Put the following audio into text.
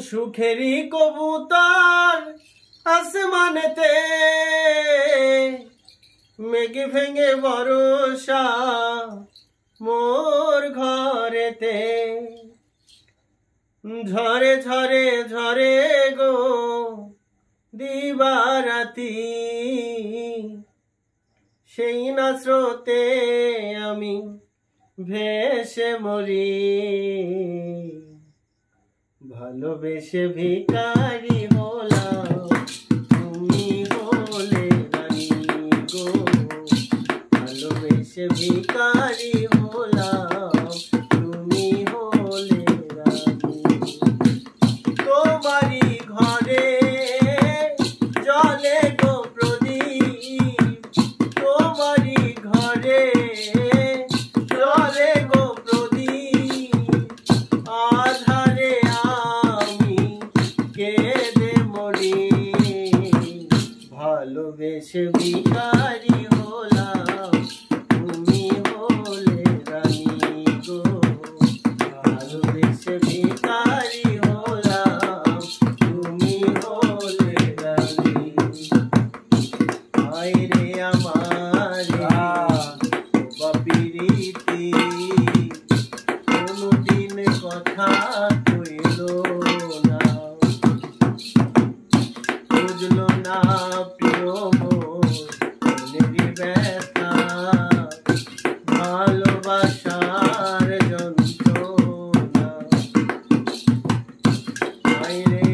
সুখেরই কবুতর আসমানেতে, মেঘ ভেঙে বর্ষা মোর ঘরেতে। ঝরে ঝরে ঝরে গো দিবারাতি, সেই না স্রোতে আমি ভেসে মরি। ভালোবেসে ভিখারি হলাম, তুমি হলে রানী গো। ভালোবেসে ভিখারি হলাম, তুমি হলে রানী। তোমারই ঘরে জলে গো প্রদীপ, তোমারই ঘরে জলে গো প্রদীপ। আধারে আমি কেঁদে মরি, ভালোবেসে ভিখারি হলাম, তুমি হলে রানী গো। ভালোবেসে ভিখারি হলাম, তুমি হলে রানী। হায় রে আমার বাপিরীতি, কোনদিন কথা কইল না, বুঝলো না প্রিয় মোর মনেরই ব্যথা। ভালোবাসার যন্ত্রণা, হায় রে